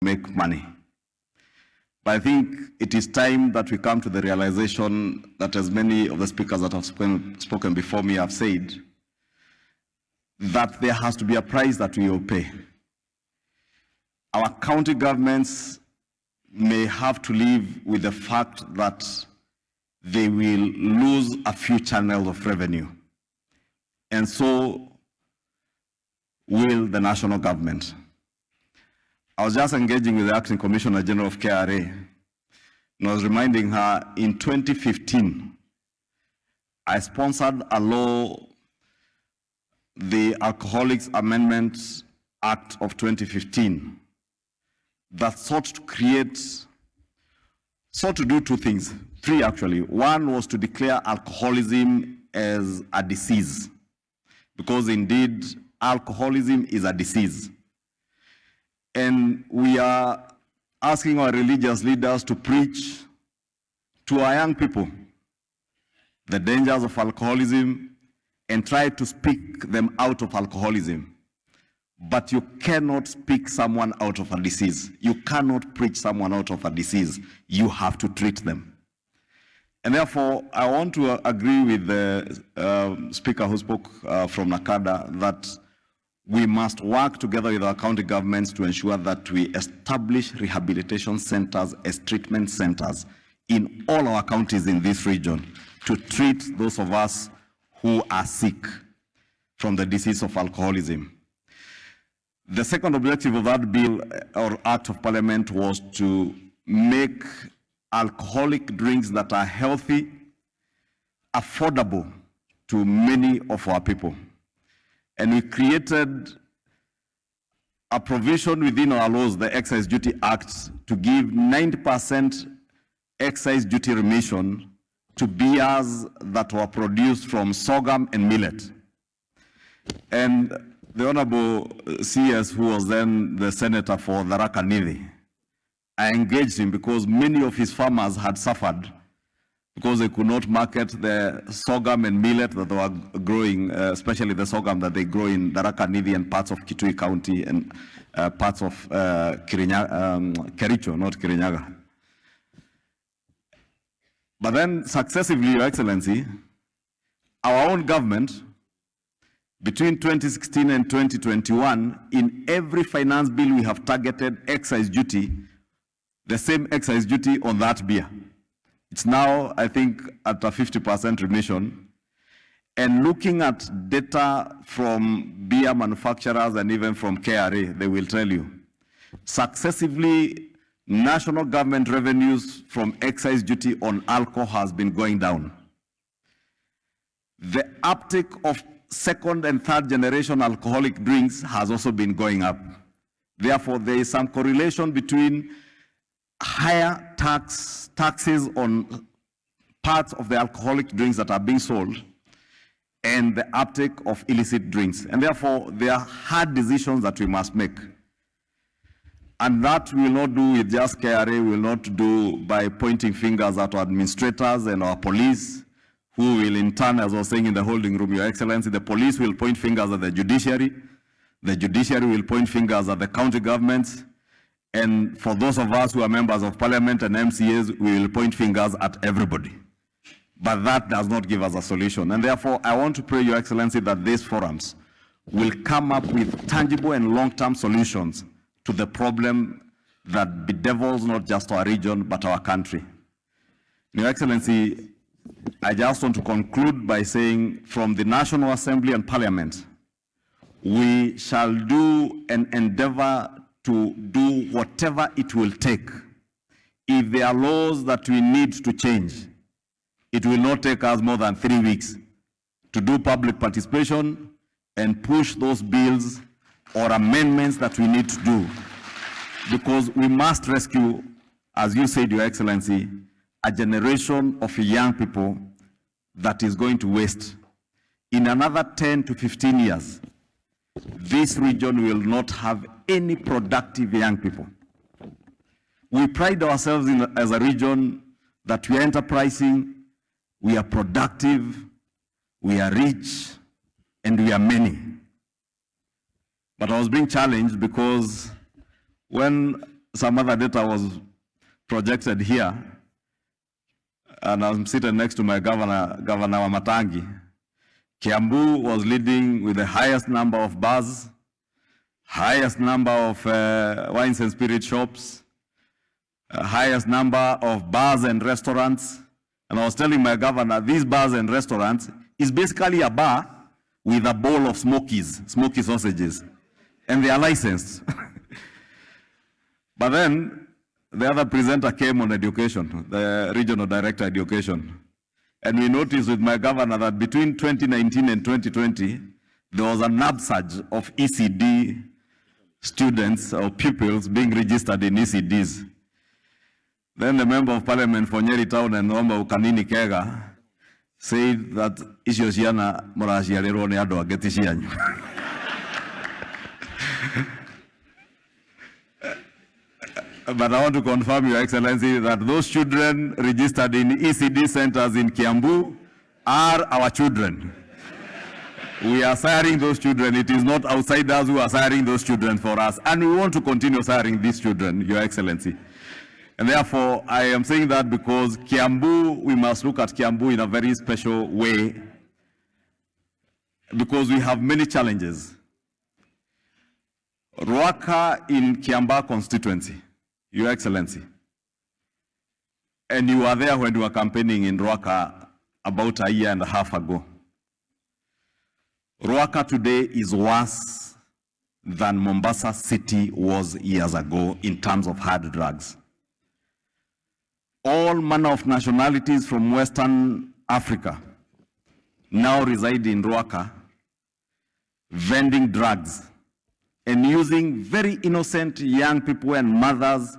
make money. But I think it is time that we come to the realization that, as many of the speakers that have spoken before me have said, that there has to be a price that we will pay. Our county governments may have to live with the fact that they will lose a few channels of revenue. And so will the national government. I was just engaging with the Acting Commissioner General of KRA, and I was reminding her in 2015, I sponsored a law, the Alcoholics Amendment Act of 2015, that sought to do two things, three actually. One was to declare alcoholism as a disease, because indeed alcoholism is a disease. And we are asking our religious leaders to preach to our young people the dangers of alcoholism and try to speak them out of alcoholism. But you cannot speak someone out of a disease. You cannot preach someone out of a disease. You have to treat them. And therefore, I want to agree with the speaker who spoke from Nakada that we must work together with our county governments to ensure that we establish rehabilitation centers as treatment centers in all our counties in this region to treat those of us who are sick from the disease of alcoholism. The second objective of that bill or act of parliament was to make alcoholic drinks that are healthy affordable to many of our people. And we created a provision within our laws, the Excise Duty Act, to give 90% excise duty remission to beers that were produced from sorghum and millet. And the Honorable CS, who was then the senator for Tharaka Nithi, I engaged him because many of his farmers had suffered because they could not market the sorghum and millet that they were growing, especially the sorghum that they grow in Tharaka Nithi and parts of Kitui County and parts of Kericho, not Kirinyaga. But then successively, Your Excellency, our own government, between 2016 and 2021, in every finance bill we have targeted excise duty, the same excise duty on that beer. It's now, I think, at a 50% remission. And looking at data from beer manufacturers and even from KRA, they will tell you, successively, national government revenues from excise duty on alcohol has been going down. The uptake of second and third generation alcoholic drinks has also been going up. Therefore, there is some correlation between higher taxes on parts of the alcoholic drinks that are being sold and the uptake of illicit drinks. And therefore, there are hard decisions that we must make. And that we will not do with just KRA, we will not do by pointing fingers at our administrators and our police, who will in turn, as I was saying in the holding room, Your Excellency, the police will point fingers at the judiciary will point fingers at the county governments, and for those of us who are members of parliament and MCAs, we will point fingers at everybody. But that does not give us a solution. And therefore, I want to pray, Your Excellency, that these forums will come up with tangible and long-term solutions to the problem that bedevils not just our region, but our country. Your Excellency, I just want to conclude by saying, from the National Assembly and Parliament, we shall do and endeavor to do whatever it will take. If there are laws that we need to change, it will not take us more than 3 weeks to do public participation and push those bills or amendments that we need to do. Because we must rescue, as you said, Your Excellency, a generation of young people that is going to waste. In another 10 to 15 years, this region will not have any productive young people. We pride ourselves as a region that we are enterprising, we are productive, we are rich, and we are many. But I was being challenged because when some other data was projected here, and I'm sitting next to my Governor Wamatangi. Kiambu was leading with the highest number of bars, highest number of wines and spirit shops, highest number of bars and restaurants. And I was telling my governor, these bars and restaurants is basically a bar with a bowl of smoky sausages, and they are licensed. But then the other presenter came on education, the regional director education. And we noticed with my governor that between 2019 and 2020, there was an upsurge of ECD students or pupils being registered in ECDs. Then the member of parliament for Nyeri Town and Nomba Ukanini Kega said that Ishioshiana Morashiarero Neado Agetishian. But I want to confirm, Your Excellency, that those children registered in ECD centers in Kiambu are our children. We are siring those children. It is not outsiders who are siring those children for us. And we want to continue siring these children, Your Excellency. And therefore, I am saying that because Kiambu, we must look at Kiambu in a very special way, because we have many challenges. Ruaka in Kiamba constituency, Your Excellency, and you were there when we were campaigning in Ruaka about a year and a half ago. Ruaka today is worse than Mombasa City was years ago in terms of hard drugs. All manner of nationalities from Western Africa now reside in Ruaka, vending drugs and using very innocent young people and mothers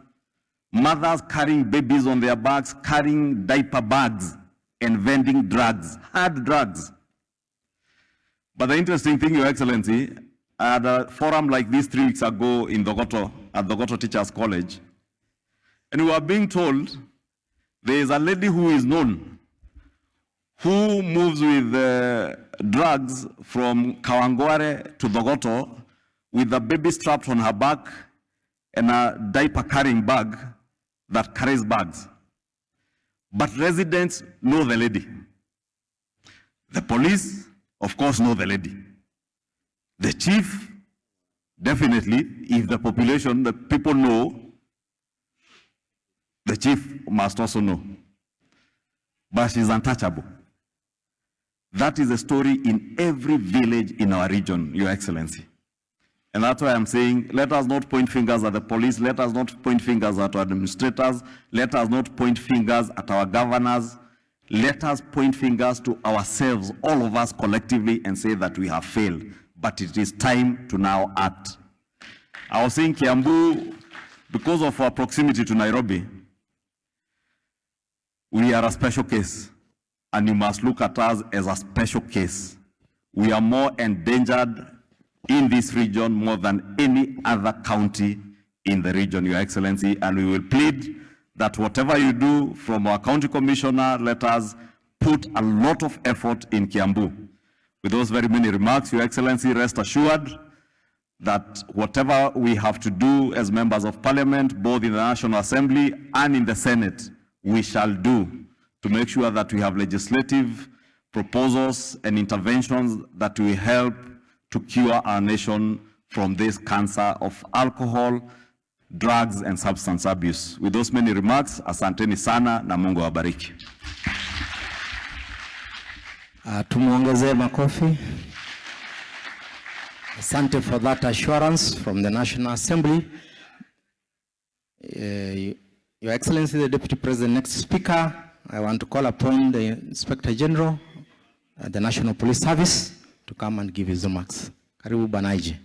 carrying babies on their backs, carrying diaper bags and vending drugs, hard drugs. But the interesting thing, Your Excellency, I had a forum like this 3 weeks ago in Dogoto, at Dogoto Teachers College, and we were being told there is a lady who is known who moves with drugs from Kawangware to Dogoto with a baby strapped on her back and a diaper carrying bag that carries bags. But residents know the lady. The police, of course, know the lady. The chief, definitely, if the population, the people know, the chief must also know. But she's untouchable. That is a story in every village in our region, Your Excellency. And that's why I'm saying, let us not point fingers at the police, let us not point fingers at our administrators, let us not point fingers at our governors, let us point fingers to ourselves, all of us collectively, and say that we have failed. But it is time to now act. I was saying Kiambu, because of our proximity to Nairobi, we are a special case, and you must look at us as a special case. We are more endangered in this region more than any other county in the region, Your Excellency, and we will plead that whatever you do from our county commissioner, let us put a lot of effort in Kiambu. With those very many remarks, Your Excellency, rest assured that whatever we have to do as members of parliament, both in the National Assembly and in the Senate, we shall do to make sure that we have legislative proposals and interventions that will help to cure our nation from this cancer of alcohol, drugs and substance abuse. With those many remarks, asanteni sana na Mungu awabariki. Tumuongezee makofi. Asante for that assurance from the National Assembly. Your Excellency, the Deputy President, next speaker, I want to call upon the Inspector General, the National Police Service, to come and give his remarks. Karibu Banaiji.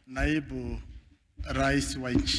Naibu Rais wa nchi